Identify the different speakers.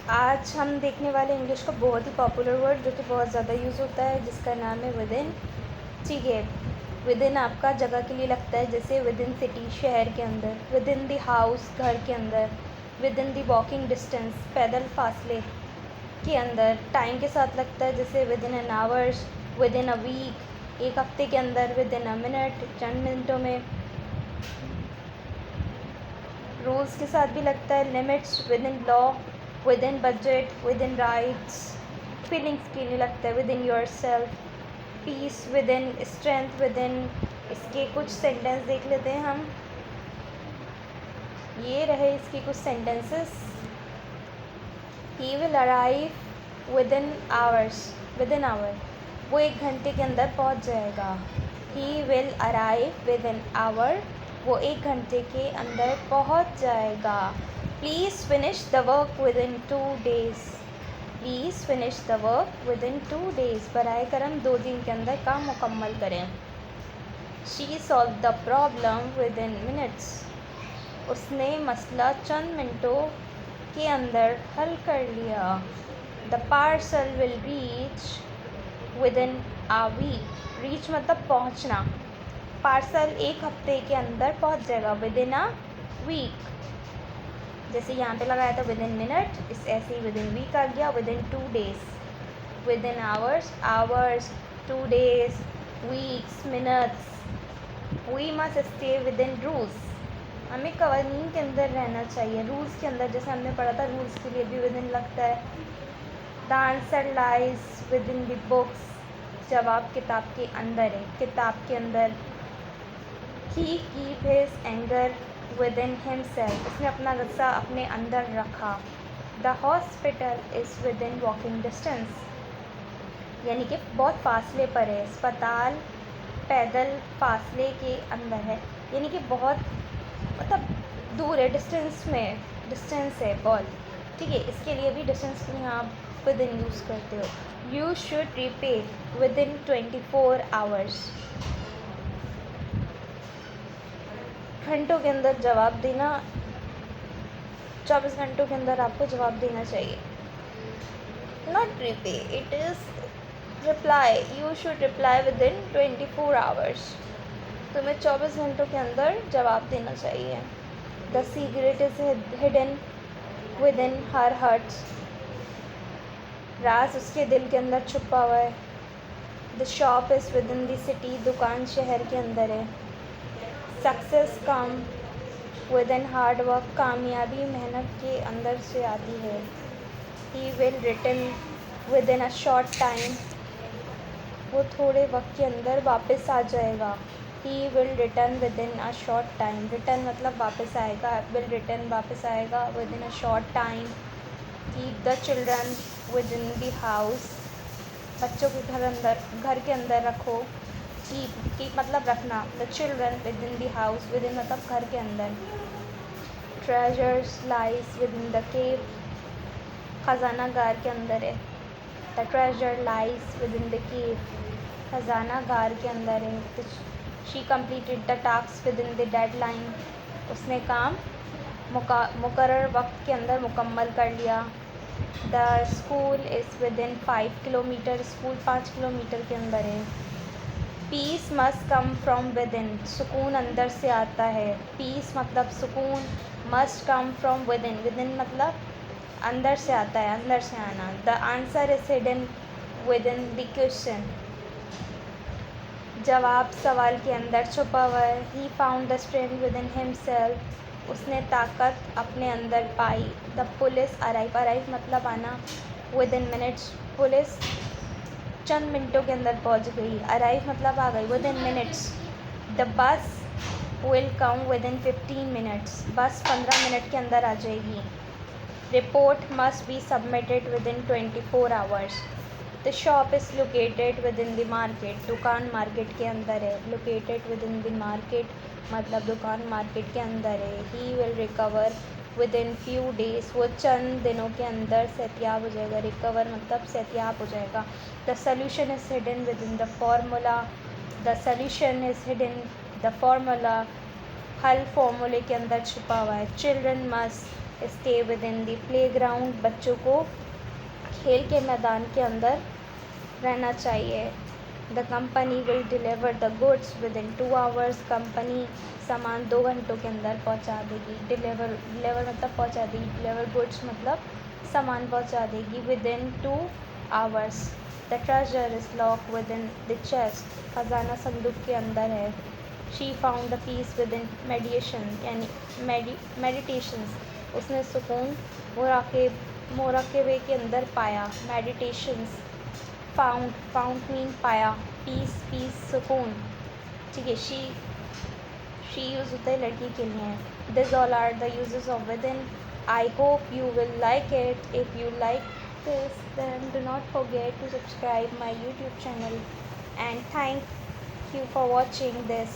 Speaker 1: आज हम देखने वाले इंग्लिश का बहुत ही पॉपुलर वर्ड जो कि बहुत ज़्यादा यूज़ होता है, जिसका नाम है विदिन। ठीक है, विदिन आपका जगह के लिए लगता है, जैसे विदिन सिटी शहर के अंदर, विदिन द हाउस घर के अंदर, विदिन द वॉकिंग डिस्टेंस पैदल फासले के अंदर। टाइम के साथ लगता है, जैसे within an hours, within a week एक हफ्ते के अंदर, विदिन अ मिनट चंद मिनटों में। रूल्स के साथ भी लगता है, limits, within law, within budget, within rights. Feelings के लिए लगता है, within yourself. Peace, within strength, within. इसके कुछ सेंटेंस देख लेते हैं हम। ये रहे इसके कुछ sentences. He will arrive within hours, within hour, वो 1 घंटे के अंदर पहुंच जाएगा। He will arrive within hour, वो 1 घंटे के अंदर पहुंच जाएगा। Please finish the work within 2 days, please finish the work within 2 days, बराए करम 2 दिन के अंदर काम मुकम्मल करें। She solve the problem within minutes, उसने मसला चंद मिनटों के अंदर हल कर लिया। The parcel will reach within a week, reach मतलब पहुंचना, पार्सल 1 हफ्ते के अंदर पहुंच जाएगा, विद इन अ वीक। जैसे यहाँ पे लगाया था विद इन मिनट, इस ऐसे ही विद इन वीक आ गया, within 2 days, within hours, hours, 2 days, weeks, minutes. We must stay within rules, हमें कवानीन के अंदर रहना चाहिए, रूल्स के अंदर। जैसे हमने पढ़ा था, रूल्स के लिए भी विद इन लगता है। The answer lies within the books, जवाब किताब के अंदर है, किताब के अंदर। He keep his anger within himself, उसने अपना गुस्सा अपने अंदर रखा। The hospital is within walking distance, यानी कि बहुत फासले पर है। अस्पताल पैदल फासले के अंदर है, यानी कि बहुत मतलब दूर है, डिस्टेंस में, डिस्टेंस है बहुत। ठीक है, इसके लिए भी डिस्टेंस के लिए आप विद इन यूज़ करते हो। You should repay with in 24 hours, घंटों के अंदर जवाब देना, 24 घंटों के अंदर आपको जवाब देना चाहिए। Not repay, it is reply, you should reply with in 24 hours, तुम्हें 24 घंटों के अंदर जवाब देना चाहिए। The secret is hidden within her heart, राज उसके दिल के अंदर छुपा हुआ है। The shop is within the city, दुकान शहर के अंदर है। Success come within hard work, कामयाबी मेहनत के अंदर से आती है। He will return within a short time, वो थोड़े वक्त के अंदर वापस आ जाएगा। He will return within a short time, return मतलब वापस आएगा, विल रिटर्न वापस आएगा, with in a short time. Keep the children with in the house, बच्चों के घर के अंदर रखो। कीप मतलब रखना, the children with in the house, with in मतलब घर के अंदर। Treasures lies within the cave, खजाना गार के अंदर है। The treasure lies within the cave, खजाना गार के अंदर है। She completed the task with in the deadline, उसने काम मुकर्रर वक्त के अंदर मुकम्मल कर लिया। The school is within 5 kilometre, school 5 kilometre के अंदर है। Peace must come from within, सुकून अंदर से आता है। पीस मतलब सुकून, must come from within मतलब अंदर से आता है, अंदर से आना। The answer is hidden within the question, जवाब सवाल के अंदर छुपा हुआ है। He found the strength within himself, उसने ताकत अपने अंदर पाई। द पुलिस अराइव मतलब आना, विद इन मिनट्स, पुलिस चंद मिनटों के अंदर पहुंच गई। अराइव मतलब आ गई, with in minutes. The bus will come with in 15 minutes, बस 15 मिनट के अंदर आ जाएगी। Report must be submitted with in 24 hours। The shop is located with in the market, दुकान मार्केट के अंदर है। Located with in the market मतलब दुकान मार्केट के अंदर है। He will recover with in few days, वो चंद दिनों के अंदर सेहतियाब हो जाएगा। रिकवर मतलब सेहतियाब हो जाएगा। The solution is hidden within the formula, the solution is hidden the formula, हल फार्मूले के अंदर छुपा हुआ है। Children must stay within the play ground, बच्चों को खेल के मैदान के अंदर रहना चाहिए। The company will deliver the goods with in 2 hours, company सामान 2 घंटों के अंदर पहुंचा देगी। डिलीवर मतलब पहुंचा देगी, डिलीवर गुड्स मतलब सामान पहुंचा देगी। With in 2 hours the treasure is lock with in the chest, खजाना संदूक के अंदर है। She found the peace with in मेडिएशन, यानी मेडिटेशंस, उसने सुकून मुराक़बे के अंदर पाया। मेडिटेशंस, फाउंड मीन पाया, पीस सुकून, ठीक है। शी यूज़ होता है लड़की के लिए। This all are the usages of within. I hope you will like it. If you like this, then do not forget to subscribe my YouTube channel, and thank you for watching this.